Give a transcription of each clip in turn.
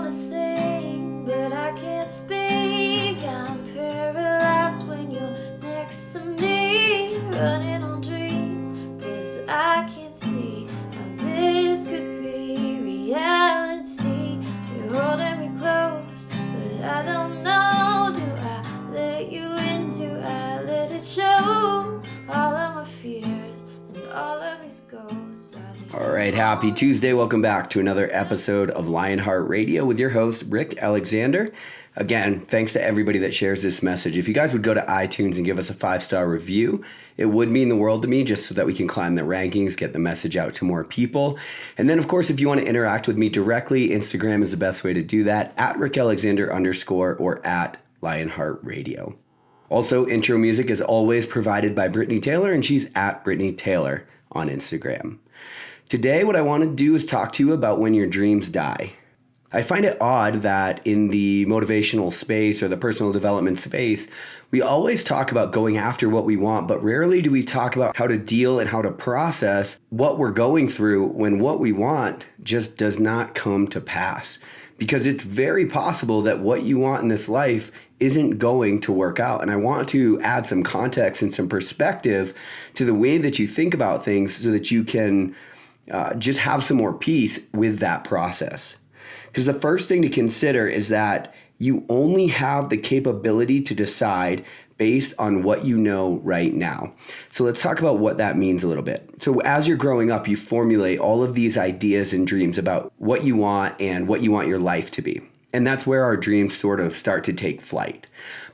wanna sing, but I can't speak. I'm paralyzed when you're next to me, running on dreams, 'cause I can't see how this could be reality. You're holding me close, but I don't know. Do I let you in? Do I let it show? All of my fears and all of these ghosts. All right, happy Tuesday. Welcome back to another episode of Lionheart Radio with your host, Rick Alexander. Again, thanks to everybody that shares this message. If you guys would go to iTunes and give us a 5-star review, it would mean the world to me, just so that we can climb the rankings, get the message out to more people. And then, of course, if you want to interact with me directly, Instagram is the best way to do that, at Rick Alexander _ or at Lionheart Radio. Also, intro music is always provided by Brittany Taylor, and she's at Brittany Taylor on Instagram. Today, what I want to do is talk to you about when your dreams die. I find it odd that in the motivational space or the personal development space, we always talk about going after what we want, but rarely do we talk about how to deal and how to process what we're going through when what we want just does not come to pass. Because it's very possible that what you want in this life isn't going to work out. And I want to add some context and some perspective to the way that you think about things so that you can just have some more peace with that process. Because the first thing to consider is that you only have the capability to decide based on what you know right now. So let's talk about what that means a little bit. So as you're growing up, you formulate all of these ideas and dreams about what you want and what you want your life to be. And that's where our dreams sort of start to take flight.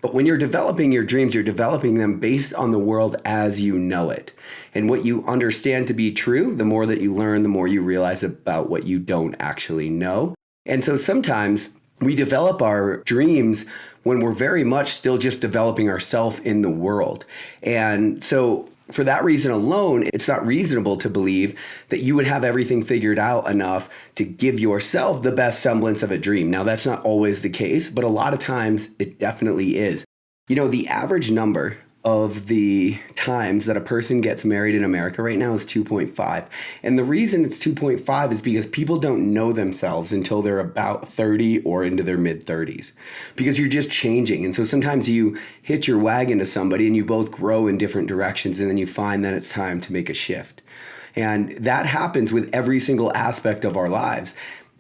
But when you're developing your dreams, you're developing them based on the world as you know it. And what you understand to be true, the more that you learn, the more you realize about what you don't actually know. And so sometimes we develop our dreams when we're very much still just developing ourselves in the world. And so for that reason alone, it's not reasonable to believe that you would have everything figured out enough to give yourself the best semblance of a dream. Now, that's not always the case, but a lot of times it definitely is. You know, the average number of the times that a person gets married in America right now is 2.5. And the reason it's 2.5 is because people don't know themselves until they're about 30 or into their mid-30s. Because you're just changing. And so sometimes you hitch your wagon to somebody and you both grow in different directions, and then you find that it's time to make a shift. And that happens with every single aspect of our lives.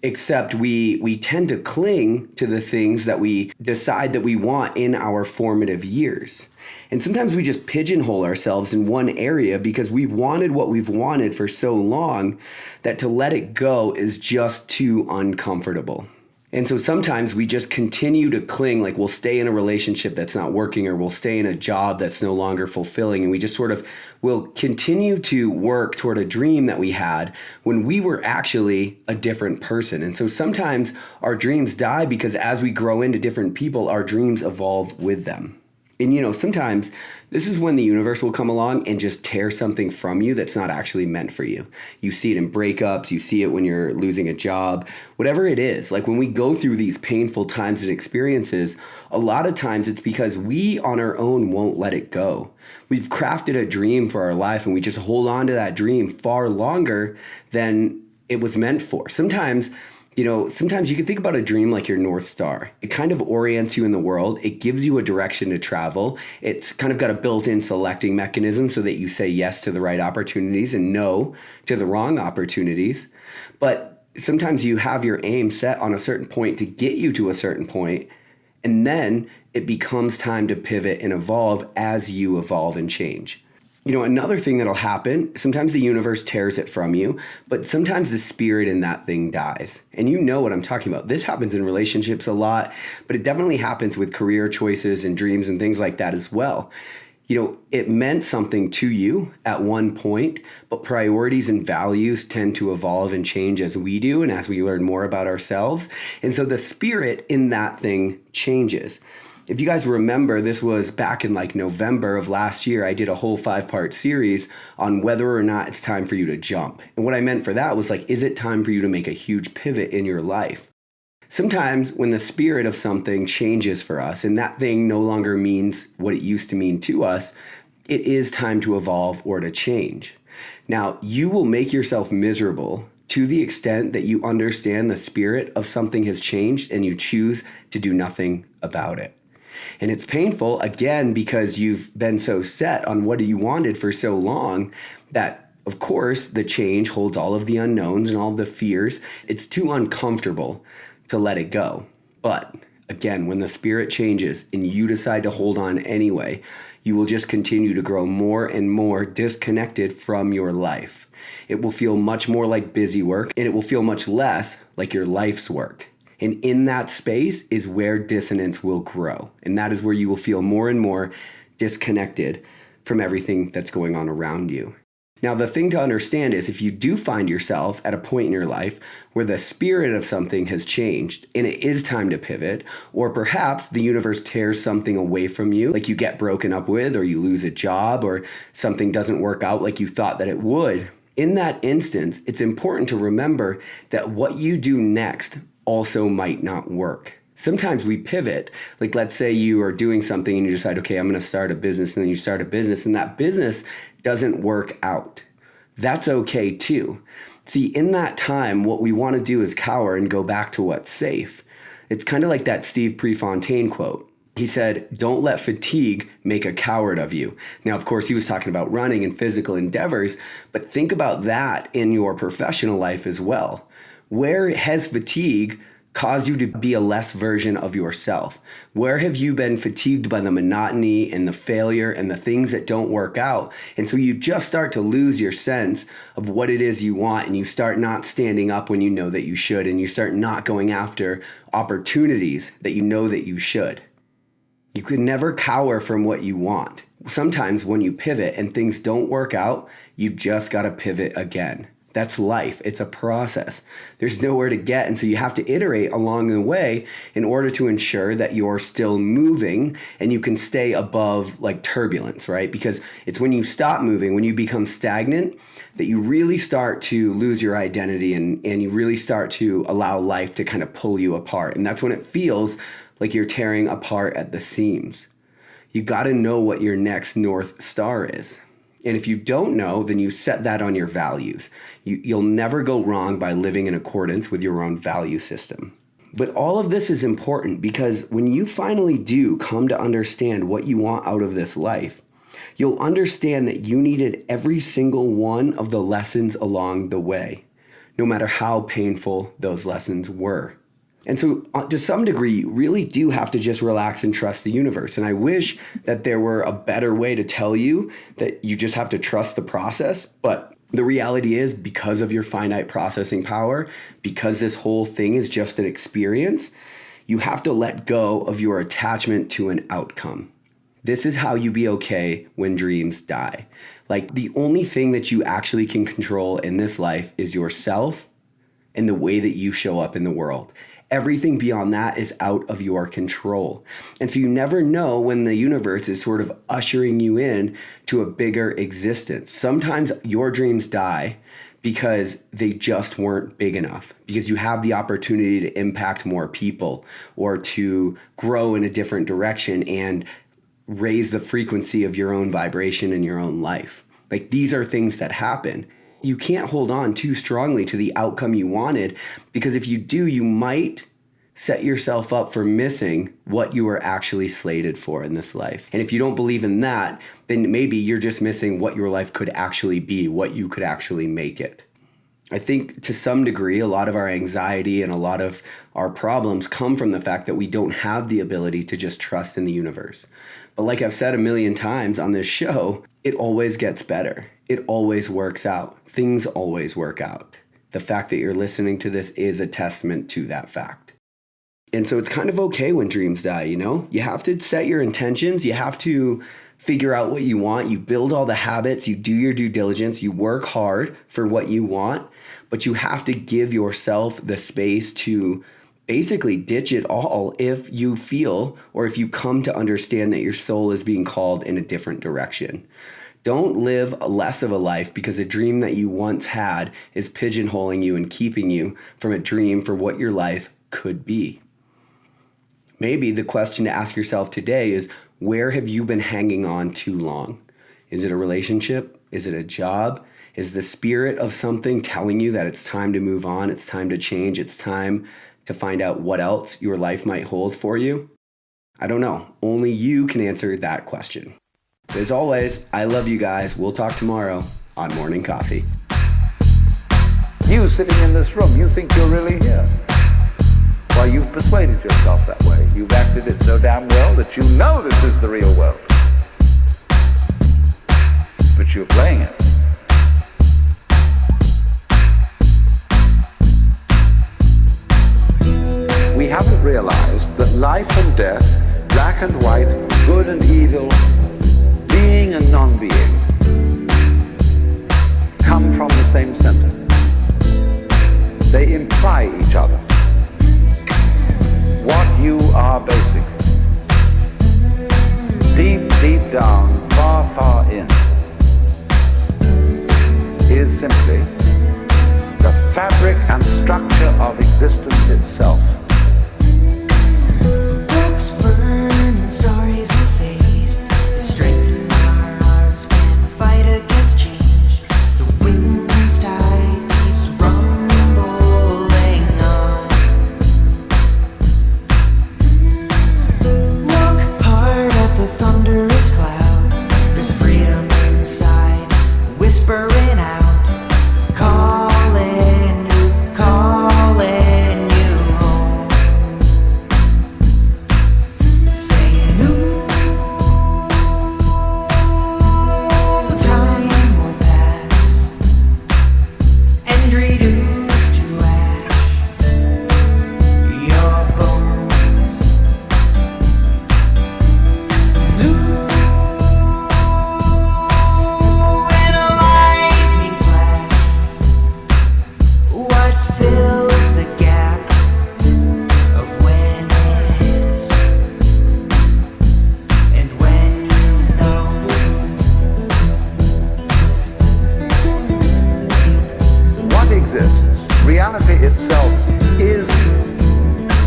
Except we tend to cling to the things that we decide that we want in our formative years. And sometimes we just pigeonhole ourselves in one area because we've wanted what we've wanted for so long that to let it go is just too uncomfortable. And so sometimes we just continue to cling, like we'll stay in a relationship that's not working, or we'll stay in a job that's no longer fulfilling. And we just sort of will continue to work toward a dream that we had when we were actually a different person. And so sometimes our dreams die because as we grow into different people, our dreams evolve with them. And, you know, sometimes this is when the universe will come along and just tear something from you that's not actually meant for you. You see it in breakups, you see it when you're losing a job, whatever it is. Like when we go through these painful times and experiences, a lot of times it's because we on our own won't let it go. We've crafted a dream for our life and we just hold on to that dream far longer than it was meant for. Sometimes you can think about a dream like your North Star. It kind of orients you in the world. It gives you a direction to travel. It's kind of got a built-in selecting mechanism so that you say yes to the right opportunities and no to the wrong opportunities. But sometimes you have your aim set on a certain point to get you to a certain point, and then it becomes time to pivot and evolve as you evolve and change. You know, another thing that'll happen, sometimes the universe tears it from you, but sometimes the spirit in that thing dies. And you know what I'm talking about. This happens in relationships a lot, but it definitely happens with career choices and dreams and things like that as well. You know, it meant something to you at one point, but priorities and values tend to evolve and change as we do and as we learn more about ourselves. And so the spirit in that thing changes. If you guys remember, this was back in like November of last year, I did a whole 5-part series on whether or not it's time for you to jump. And what I meant for that was like, is it time for you to make a huge pivot in your life? Sometimes when the spirit of something changes for us and that thing no longer means what it used to mean to us, it is time to evolve or to change. Now, you will make yourself miserable to the extent that you understand the spirit of something has changed and you choose to do nothing about it. And it's painful, again, because you've been so set on what you wanted for so long that, of course, the change holds all of the unknowns and all of the fears. It's too uncomfortable to let it go. But again, when the spirit changes and you decide to hold on anyway, you will just continue to grow more and more disconnected from your life. It will feel much more like busy work, and it will feel much less like your life's work. And in that space is where dissonance will grow. And that is where you will feel more and more disconnected from everything that's going on around you. Now, the thing to understand is if you do find yourself at a point in your life where the spirit of something has changed and it is time to pivot, or perhaps the universe tears something away from you, like you get broken up with, or you lose a job, or something doesn't work out like you thought that it would, in that instance, it's important to remember that what you do next also might not work. Sometimes we pivot, like let's say you are doing something and you decide, okay, I'm going to start a business, and then you start a business and that business doesn't work out. That's okay too. See, in that time, what we want to do is cower and go back to what's safe. It's kind of like that Steve Prefontaine quote. He said, "Don't let fatigue make a coward of you." Now, of course, he was talking about running and physical endeavors, but think about that in your professional life as well. Where has fatigue caused you to be a less version of yourself? Where have you been fatigued by the monotony and the failure and the things that don't work out? And so you just start to lose your sense of what it is you want, and you start not standing up when you know that you should, and you start not going after opportunities that you know that you should. You could never cower from what you want. Sometimes when you pivot and things don't work out, you just got to pivot again. That's life. It's a process. There's nowhere to get. And so you have to iterate along the way in order to ensure that you're still moving and you can stay above like turbulence, right? Because it's when you stop moving, when you become stagnant, that you really start to lose your identity and you really start to allow life to kind of pull you apart. And that's when it feels like you're tearing apart at the seams. You got to know what your next North Star is. And if you don't know, then you set that on your values. You'll never go wrong by living in accordance with your own value system. But all of this is important because when you finally do come to understand what you want out of this life, you'll understand that you needed every single one of the lessons along the way, no matter how painful those lessons were. And so to some degree, you really do have to just relax and trust the universe. And I wish that there were a better way to tell you that you just have to trust the process. But the reality is, because of your finite processing power, because this whole thing is just an experience, you have to let go of your attachment to an outcome. This is how you be okay when dreams die. Like, the only thing that you actually can control in this life is yourself and the way that you show up in the world. Everything beyond that is out of your control. And so you never know when the universe is sort of ushering you in to a bigger existence. Sometimes your dreams die because they just weren't big enough, because you have the opportunity to impact more people or to grow in a different direction and raise the frequency of your own vibration in your own life. Like, these are things that happen. You can't hold on too strongly to the outcome you wanted, because if you do, you might set yourself up for missing what you were actually slated for in this life. And if you don't believe in that, then maybe you're just missing what your life could actually be, what you could actually make it. I think to some degree, a lot of our anxiety and a lot of our problems come from the fact that we don't have the ability to just trust in the universe. But like I've said a million times on this show, it always gets better. It always works out. Things always work out. The fact that you're listening to this is a testament to that fact. And so it's kind of okay when dreams die, you know? You have to set your intentions. You have to figure out what you want. You build all the habits. You do your due diligence. You work hard for what you want. But you have to give yourself the space to basically ditch it all if you feel or if you come to understand that your soul is being called in a different direction. Don't live less of a life because a dream that you once had is pigeonholing you and keeping you from a dream for what your life could be. Maybe the question to ask yourself today is, where have you been hanging on too long? Is it a relationship? Is it a job? Is the spirit of something telling you that it's time to move on, it's time to change, it's time to find out what else your life might hold for you? I don't know. Only you can answer that question. As always, I love you guys. We'll talk tomorrow on Morning Coffee. You sitting in this room, you think you're really here. Well, you've persuaded yourself that way. You've acted it so damn well that you know this is the real world. But you're playing it. We haven't realized that life and death, black and white, good and evil, being and non-being, come from the same center. They imply each other. What you are basically, deep, deep down, far, far in, is simply the fabric and structure of existence itself. Books burn and stories will fade. The strength in our arms can fight against change. The wind's tide keeps rumbling on. Look hard at the thunderous clouds. There's a freedom inside, whispering out, calling you home. Saying, ooh, time will pass and reduce to ash your bones. Ooh, in a lightning flash, what fills the gap of when it hits and when you know? What exists, reality itself, is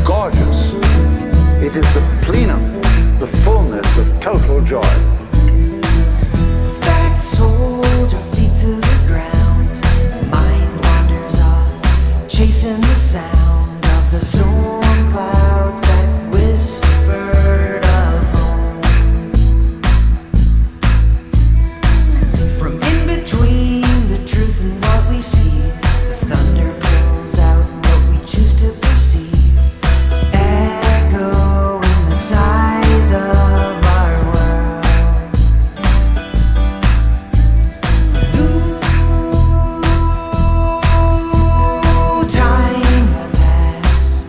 gorgeous. It is the plenum, the fullness of total joy. Facts hold your feet to the ground. Mind wanders off, chasing the sound of the storm clouds that whispered of home. From in between the truth and what we see, the thunder pulls out what we choose to perceive, echoing the size of our world. Ooh, time will pass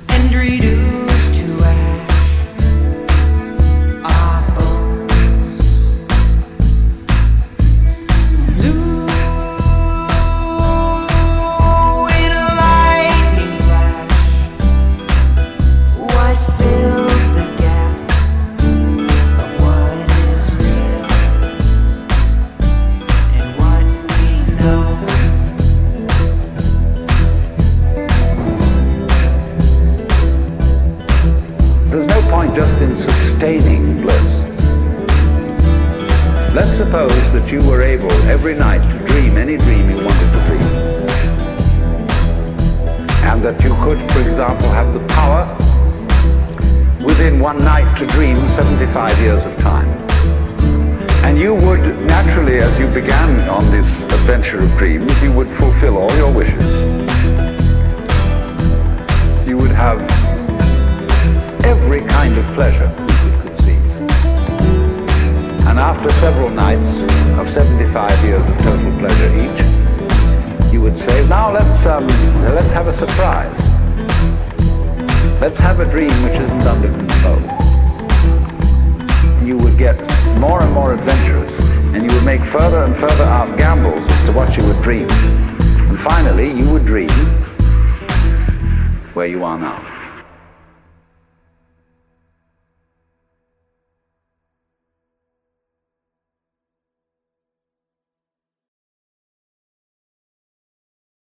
and reduce to ash our bones. Ooh, in a lightning flash, what fills the gap of what is real and what we know? There's no point just in sustaining bliss. Let's suppose that you were able every night to dream any dream you wanted to dream. And that you could, for example, have the power within one night to dream 75 years of time. And you would naturally, as you began on this adventure of dreams, you would fulfill all your wishes. You would have every kind of pleasure you could conceive. And after several nights of 75 years of total pleasure each, you would say, now let's have a surprise. Let's have a dream which isn't under control. You would get more and more adventurous, and you would make further and further out gambles as to what you would dream. And finally, you would dream where you are now.